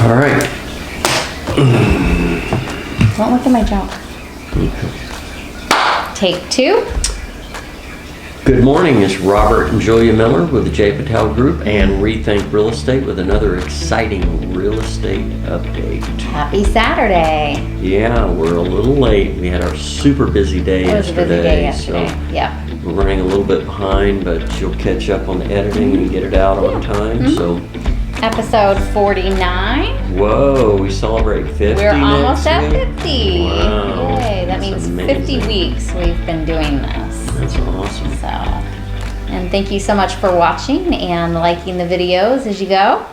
All right. Don't look at my joke. Take two. Good morning, it's Robert and Julia Miller with the J. Patel Group and Rethink Real Estate with another exciting real estate update. Happy Saturday. Yeah, we're a little late. We had our super busy day It was a busy day yesterday. So yeah. we're running a little bit behind, but you'll catch up on the editing and get it out on time. So Episode 49. whoa, we celebrate 50 We're almost next at week? 50. Wow, Yay, that that's means amazing. 50 weeks we've been doing this. That's awesome. So, and thank you so much for watching and liking the videos as you go.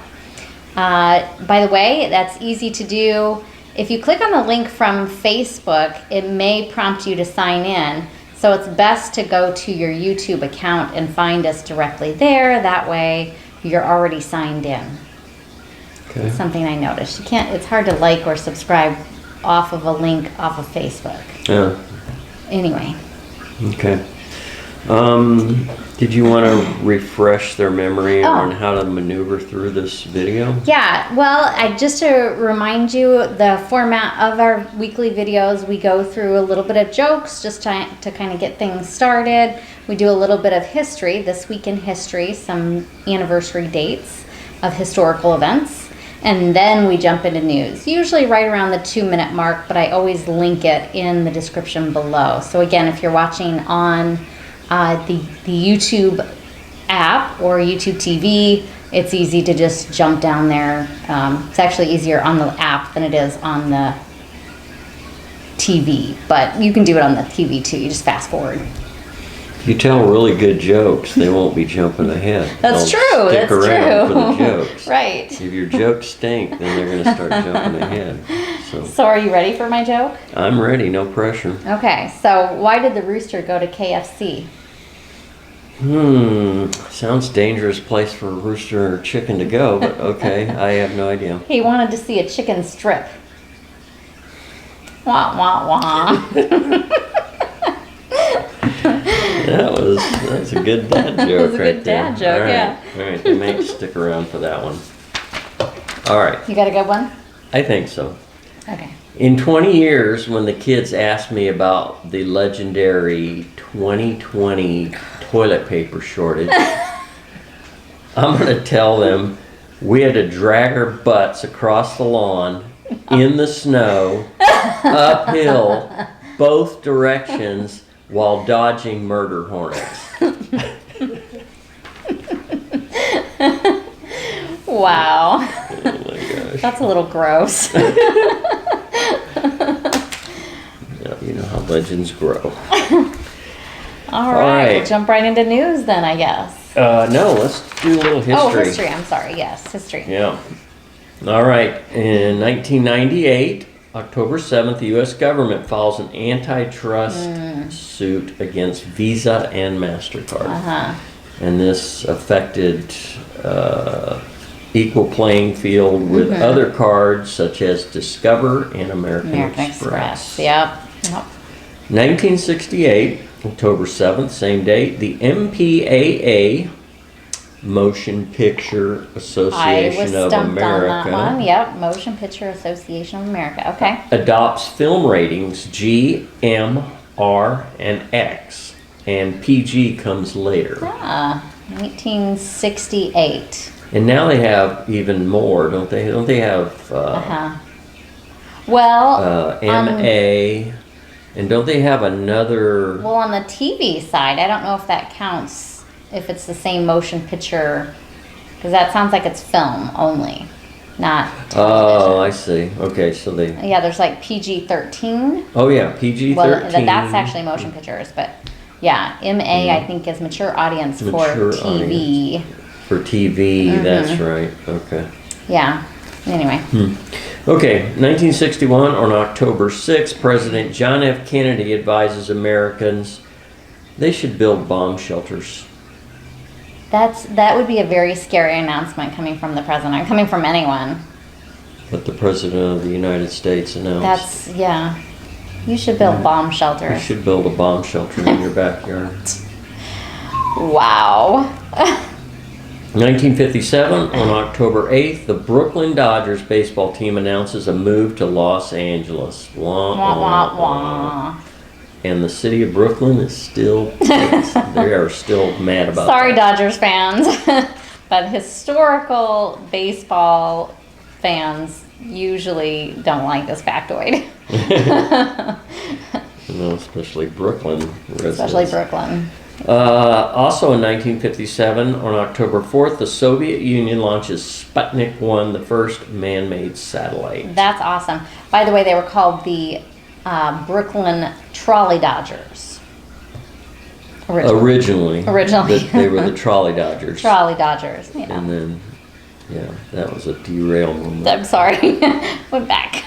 By the way, that's easy to do. If you click on the link from Facebook, it may prompt you to sign in. So it's best to go to your YouTube account and find us directly there. That way you're already signed in. Okay. It's something I noticed. You can't, it's hard to like or subscribe off of a link off of Facebook. Yeah. Anyway. Okay. Did you want to refresh their memory on how to maneuver through this video? Yeah, well, just to remind you, the format of our weekly videos, we go through a little bit of jokes just to kind of get things started. We do a little bit of history, this week in history, some anniversary dates of historical events, and then we jump into news, usually right around the 2-minute mark, but I always link it in the description below. So again, if you're watching on the YouTube app or YouTube TV, it's easy to just jump down there. It's actually easier on the app than it is on the TV, but you can do it on the TV too. You just fast forward. If you tell really good jokes, they won't be jumping ahead. That's They'll true. Stick That's around true. for the jokes. Right. If your jokes stink, then they're going to start jumping ahead. So are you ready for my joke? I'm ready. No pressure. Okay. So why did the rooster go to KFC? Sounds dangerous place for a rooster or chicken to go, but okay. I have no idea. He wanted to see a chicken strip. Wah, wah, wah. That's a good dad joke was a right good there. dad joke, All right. yeah. All right, you may stick around for that one. All right, You got a good one? I think so. Okay. In 20 years, when the kids ask me about the legendary 2020 toilet paper shortage, I'm going to tell them we had to drag our butts across the lawn, in the snow, uphill, both directions, while dodging murder hornets. Wow. Oh my gosh. That's a little gross. Yeah, you know how legends grow. All right. right. We'll jump right into news then, I guess. No, let's do a little history. Oh, history. I'm sorry. Yes, history. Yeah. All right. In 1998, October 7th, the U.S. government files an antitrust suit against Visa and MasterCard. Uh-huh. And this affected equal playing field with other cards such as Discover and American Express. Yep. 1968, October 7th, same date, the MPAA, Motion Picture I Association was of stumped America, on that one. Yep. Motion Picture Association of America. Okay. adopts film ratings G, M, R, and X, and PG comes later. 1968. And now they have even more, don't they? Don't they have Well, MA, and don't they have another? well, on the TV side, I don't know if that counts, if it's the same motion picture, because that sounds like it's film only, not television. Oh, I see. Okay, so they. Yeah, there's like PG-13. Oh yeah, PG-13. Well, that's actually motion pictures, but yeah, MA I think is mature audience Mature for TV. audience. For TV, that's right. Okay. Yeah. Anyway. Okay, 1961, on October 6th, President John F. Kennedy advises Americans they should build bomb shelters. That would be a very scary announcement coming from the president, coming from anyone. What the President of the United States announced. Yeah. You should build bomb You shelters. should build a bomb shelter in your backyard. Wow. 1957, on October 8th, the Brooklyn Dodgers baseball team announces a move to Los Angeles. Wah, Wah, wah, wah, wah. And the city of Brooklyn is still pissed. They are still mad about Sorry, that. Dodgers fans. But historical baseball fans usually don't like this factoid. No, especially Brooklyn residents. Especially Brooklyn. Also in 1957, on October 4th, the Soviet Union launches Sputnik 1, the first man-made satellite. That's awesome. By the way, they were called the Brooklyn Trolley Dodgers. Originally. They were the Trolley Dodgers. Trolley Dodgers, yeah. And then, yeah, that was a derailment. I'm sorry. Went back.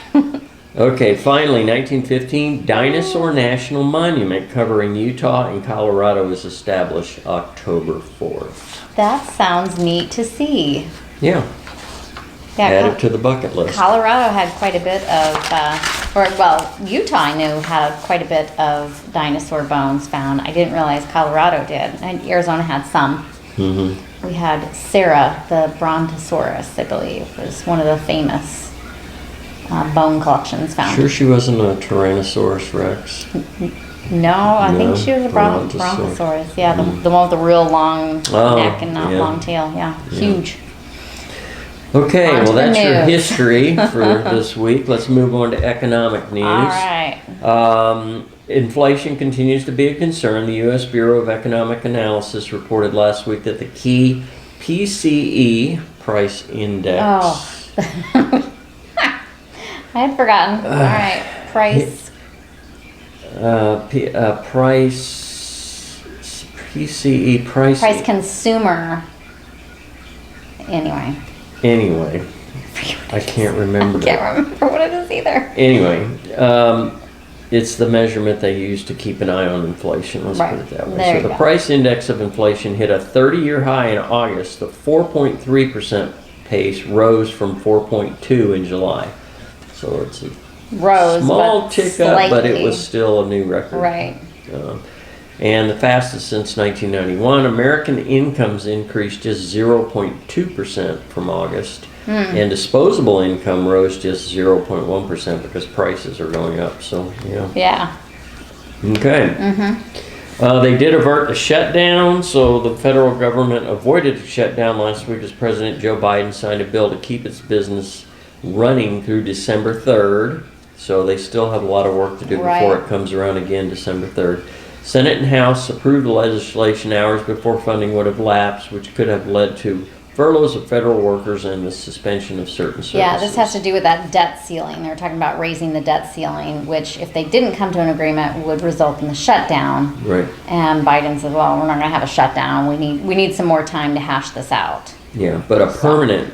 Okay, finally, 1915, Dinosaur National Monument covering Utah and Colorado is established October 4th. That sounds neat to see. Yeah. Add it to the bucket list. Colorado had quite a bit of, Utah I knew had quite a bit of dinosaur bones found. I didn't realize Colorado did. And Arizona had some. Mm-hmm. We had Sarah, the Brontosaurus, I believe, was one of the famous bone collections found. Sure she wasn't a Tyrannosaurus Rex? No, I think she was a Brontosaurus. Brontosaurus. Yeah, the one with the real long neck and not long tail. Yeah, huge. Okay, On to well that's the your news. history for this week. Let's move on to economic news. All right. Inflation continues to be a concern. The U.S. Bureau of Economic Analysis reported last week that the key PCE price index. Oh. I had forgotten. All right, price. PCE price. Price consumer. Anyway. I can't remember. I can't remember what it is either. Anyway, it's the measurement they use to keep an eye on inflation. Let's put it that way. There So you the go. price index of inflation hit a 30-year high in August. The 4.3% pace rose from 4.2 in July. So it's a small tick up, but it was still a new record. Right. And the fastest since 1991. American incomes increased just 0.2% from August. And disposable income rose just 0.1% because prices are going up. So, Yeah. Okay. They did avert the shutdown, so the federal government avoided a shutdown last week as President Joe Biden signed a bill to keep its business running through December 3rd. So they still have a lot of work to do before it comes around again December 3rd. Senate and House approved the legislation hours before funding would have lapsed, which could have led to furloughs of federal workers and the suspension of certain services. Yeah, this has to do with that debt ceiling. They're talking about raising the debt ceiling, which if they didn't come to an agreement would result in the shutdown. Right. And Biden said, well, we're not going to have a shutdown. We need some more time to hash this out. Yeah, but a permanent,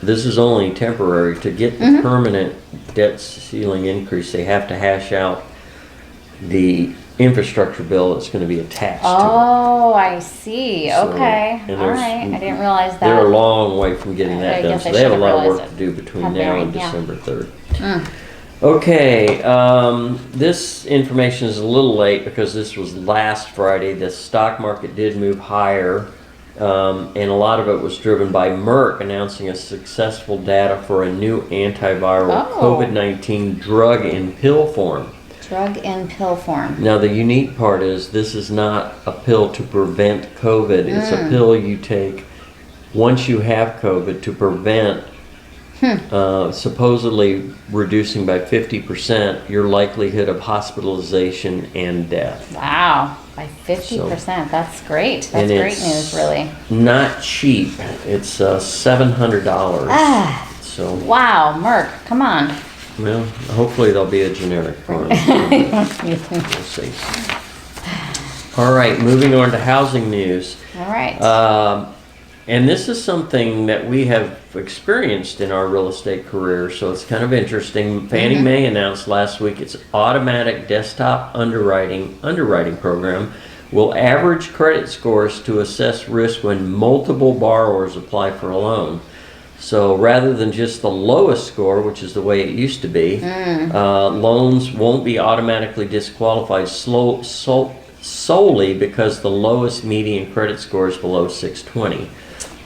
this is only temporary. To get the permanent debt ceiling increase, they have to hash out the infrastructure bill that's going to be attached to it. Oh, I see. So, okay. and All right. I didn't realize that. They're a long way from getting that I done, guess so I they have a should lot have of work realized to do between How now very, and yeah. December 3rd. Okay, this information is a little late because this was last Friday. The stock market did move higher, and a lot of it was driven by Merck announcing a successful data for a new antiviral COVID-19 drug in pill form. Drug in pill form. Now the unique part is this is not a pill to prevent COVID. It's a pill you take once you have COVID to prevent, supposedly reducing by 50% your likelihood of hospitalization and death. Wow. By 50%. That's great. That's great news, really. Not cheap. It's $700. So wow, Merck, come on. well, hopefully there'll be a generic form. We'll see. All right, moving on to housing news. All right. And this is something that we have experienced in our real estate career, so it's kind of interesting. Fannie Mae announced last week its automatic desktop underwriting program will average credit scores to assess risk when multiple borrowers apply for a loan. So rather than just the lowest score, which is the way it used to be, loans won't be automatically disqualified solely because the lowest median credit score is below 620.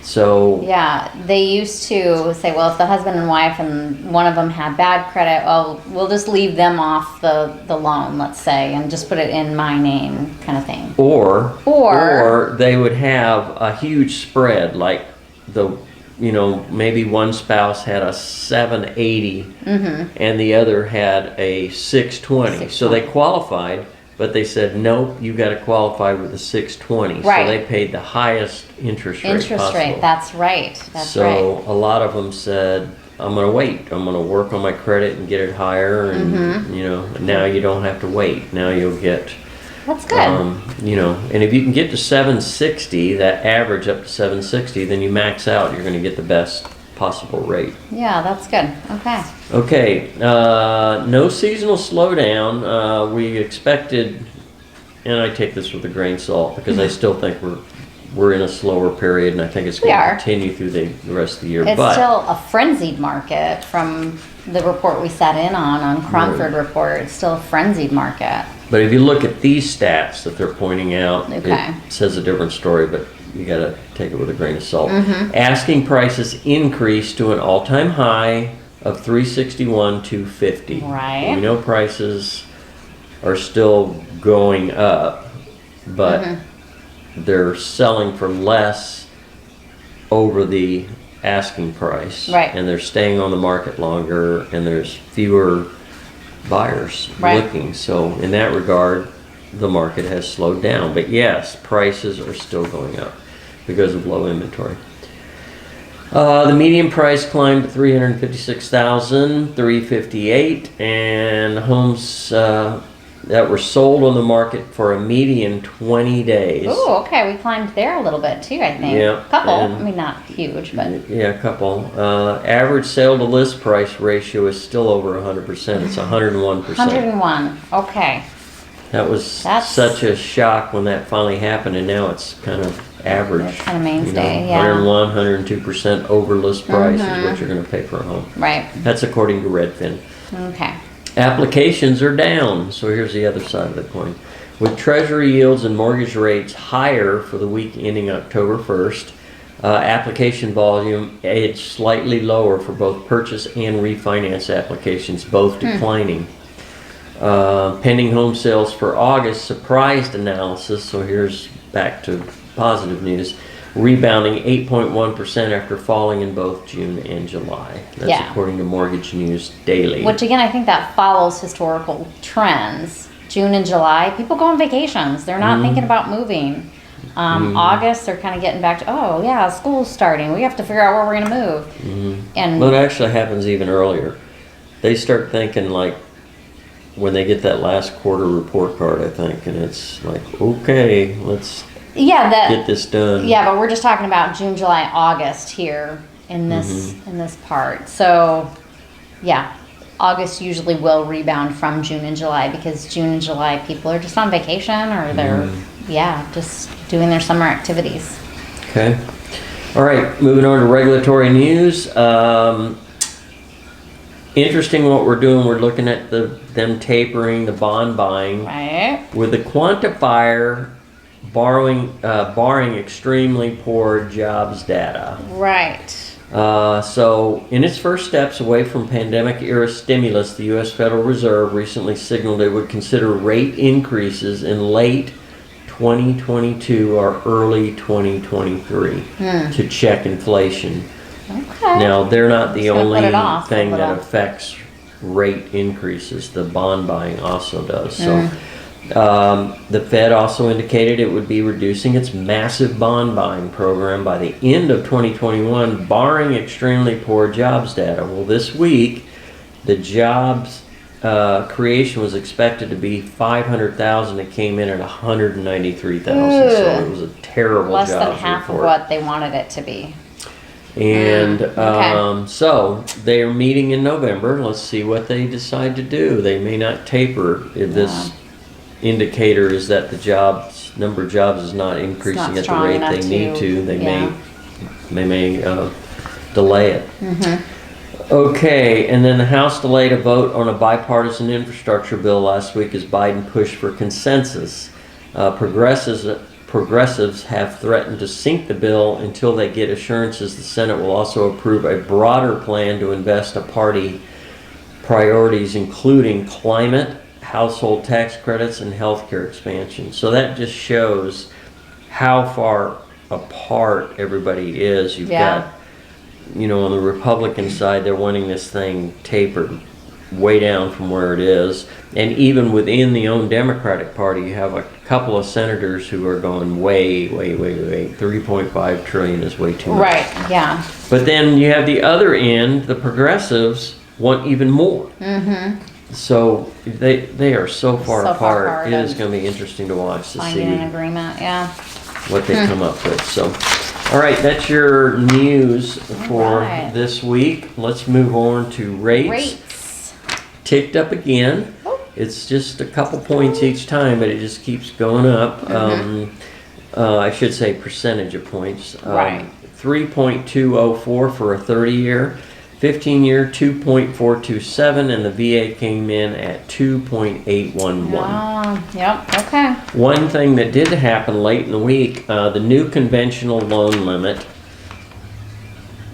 So Yeah, they used to say, well, if the husband and wife and one of them had bad credit, well, we'll just leave them off the loan, let's say, and just put it in my name, kind of thing. Or they would have a huge spread, like maybe one spouse had a 780 and the other had a 620. So they qualified, but they said, nope, you got to qualify with a 620. Right. So they paid the highest interest rate possible. That's right. So a lot of them said, I'm going to wait. I'm going to work on my credit and get it higher. And, now you don't have to wait. Now you'll get... That's good. And if you can get to 760, that average up to 760, then you max out. You're going to get the best possible rate. Yeah, that's good. Okay. No seasonal slowdown. We expected, and I take this with a grain of salt because I still think we're in a slower period, and I think it's going to continue through the rest of the year. It's still a frenzied market from the report we sat in on Cromford report. It's still a frenzied market. But if you look at these stats that they're pointing out, it says a different story, but you got to take it with a grain of salt. Asking prices increased to an all-time high of $361,250. Right. We know prices are still going up, but they're selling for less over the asking price. Right. And they're staying on the market longer, and there's fewer buyers looking. So in that regard, the market has slowed down. But yes, prices are still going up because of low inventory. The median price climbed to $356,358, and homes that were sold on the market for a median 20 days. Oh, okay. We climbed there a little bit too, I think. Yeah. Couple. I mean, not huge, but. Yeah, a couple. Average sale to list price ratio is still over 100%. It's 101%. 101. Okay. That was such a shock when that finally happened, and now it's kind of average. It's kind of mainstay, yeah. 101, 102% over list price is what you're going to pay for a home. Right. That's according to Redfin. Okay. Applications are down, so here's the other side of the coin. With treasury yields and mortgage rates higher for the week ending October 1st, application volume edged slightly lower for both purchase and refinance applications, both declining. Pending home sales for August surprised analysis, so here's back to positive news, rebounding 8.1% after falling in both June and July. That's according to Mortgage News Daily. Which again, I think that follows historical trends. June and July, people go on vacations. They're not thinking about moving. August, they're kind of getting back to, school's starting. We have to figure out where we're going to move. And well, it actually happens even earlier. They start thinking like when they get that last quarter report card, I think, and it's like, okay, let's get this done. Yeah, but we're just talking about June, July, August here in this part. So, August usually will rebound from June and July because June and July people are just on vacation or they're just doing their summer activities. Okay. All right, moving on to regulatory news. Interesting what we're doing. We're looking at them tapering the bond buying with the quantifier barring extremely poor jobs data. Right. So in its first steps away from pandemic-era stimulus, the U.S. Federal Reserve recently signaled it would consider rate increases in late 2022 or early 2023 to check inflation. Okay. Now, they're not the only thing that affects rate increases. The bond buying also does. So the Fed also indicated it would be reducing its massive bond buying program by the end of 2021, barring extremely poor jobs data. Well, this week, the jobs creation was expected to be 500,000. It came in at 193,000. So it was a terrible less jobs than half report. of what they wanted it to be. And so they're meeting in November. Let's see what they decide to do. They may not taper if this indicator is that the number of jobs is not increasing at the rate they need to. They may delay it. Okay, and then the House delayed a vote on a bipartisan infrastructure bill last week as Biden pushed for consensus. Progressives progressives have threatened to sink the bill until they get assurances the Senate will also approve a broader plan to invest a party priorities, including climate, household tax credits, and healthcare expansion. So that just shows how far apart everybody is. You've got, on the Republican side, they're wanting this thing tapered way down from where it is. And even within the own Democratic Party, you have a couple of senators who are going way. 3.5 trillion is way too much. Right, yeah. But then you have the other end, the progressives want even more. Mm-hmm. So they are so far apart. It is going to be interesting to watch to see finding an agreement, what they come up with. So, all right, that's your news for this week. Let's move on to rates. Ticked up again. It's just a couple points each time, but it just keeps going up. I should say percentage of points. 3.204 for a 30-year. 15-year 2.427, and the VA came in at 2.811. Yep, okay. One thing that did happen late in the week, the new conventional loan limit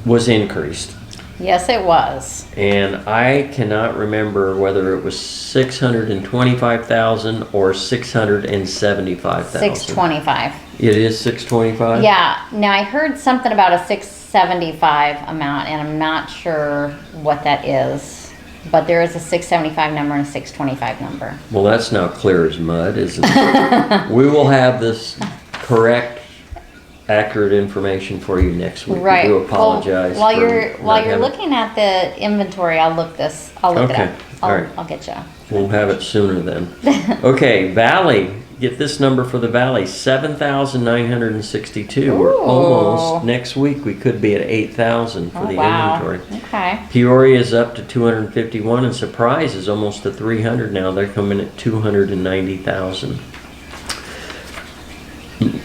was increased. Yes, it was. And I cannot remember whether it was 625,000 or 675,000. 625. It is 625? Yeah. Now I heard something about a 675 amount, and I'm not sure what that is. But there is a 675 number and a 625 number. Well, that's now clear as mud, isn't it? We will have this correct, accurate information for you next week. Right. We do apologize. Well, while you're looking at the inventory, I'll look it up. I'll get you. We'll have it sooner then. Okay, Valley. Get this number for the Valley, 7,962. We're almost, next week we could be at 8,000 for the inventory. Okay. Peoria is up to 251, and Surprise is almost to 300 now. They're coming at 290,000.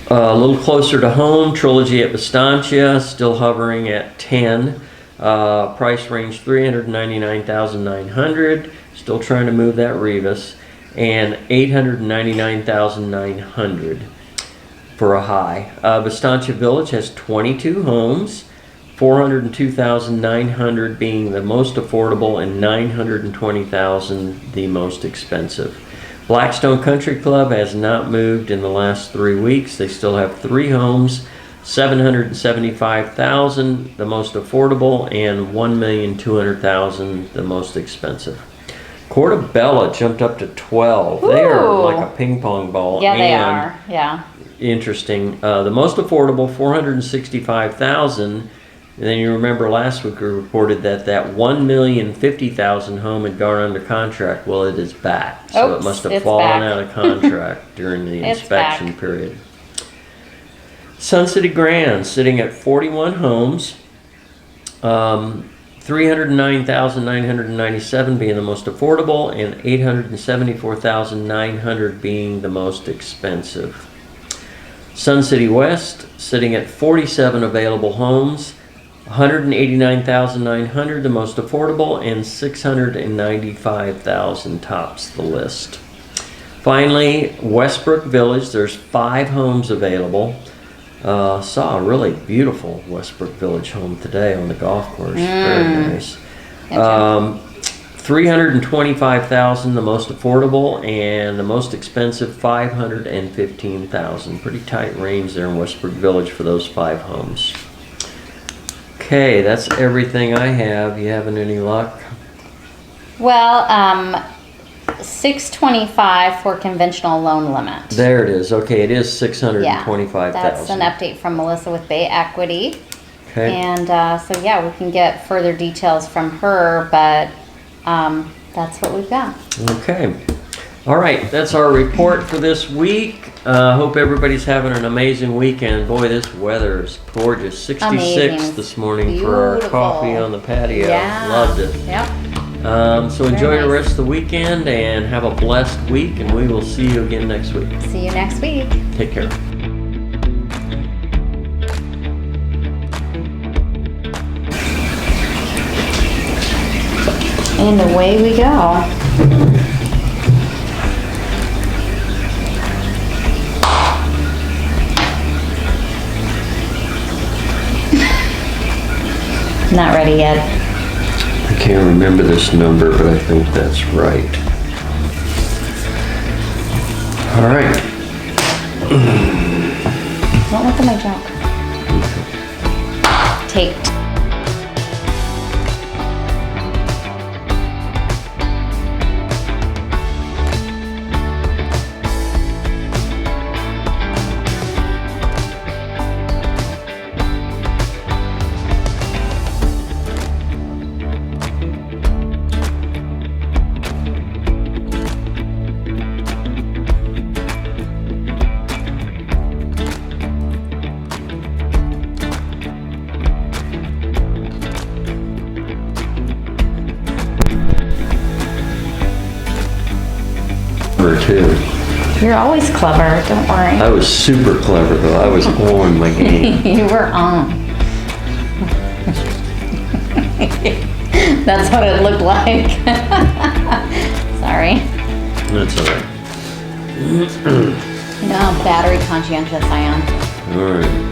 A little closer to home, Trilogy at Estancia, still hovering at 10. Price range 399,900. Still trying to move that Rivas. And 899,900 for a high. Estancia Village has 22 homes, 402,900 being the most affordable and 920,000 the most expensive. Blackstone Country Club has not moved in the last 3 weeks. They still have 3 homes, 775,000 the most affordable and 1,200,000 the most expensive. Portobello jumped up to 12. Ooh. They are like a ping pong ball. Yeah, they are. Yeah. Interesting. The most affordable, 465,000. And then you remember last week we reported that 1,050,000 home had gone under contract. Well, it is back. So it must have fallen out of contract during the inspection period. Sun City Grand sitting at 41 homes. 309,997 being the most affordable and 874,900 being the most expensive. Sun City West sitting at 47 available homes, 189,900 the most affordable and 695,000 tops the list. Finally, Westbrook Village, there's 5 homes available. Saw a really beautiful Westbrook Village home today on the golf course. Very nice. 325,000 the most affordable, and the most expensive 515,000. Pretty tight range there in Westbrook Village for those 5 homes. Okay, that's everything I have. You having any luck? Well, 625 for conventional loan limit. There it is. Okay, it is 625,000. That's an update from Melissa with Bay Equity. Okay. And so we can get further details from her, but that's what we've got. Okay. All right, that's our report for this week. Hope everybody's having an amazing weekend. Boy, this weather is gorgeous. 66 this morning for our coffee on the patio. Yeah. Loved it. Yep. So enjoy the rest of the weekend and have a blessed week, and we will see you again next week. See you next week. Take care. And away we go. Not ready yet. I can't remember this number, but I think that's right. All right. Don't look at my joke. Taped. Too. You're always clever, don't worry. I was super clever though. I was on my game. You were on. That's what it looked like. Sorry. That's all right. You know how battery conscientious I am. All right.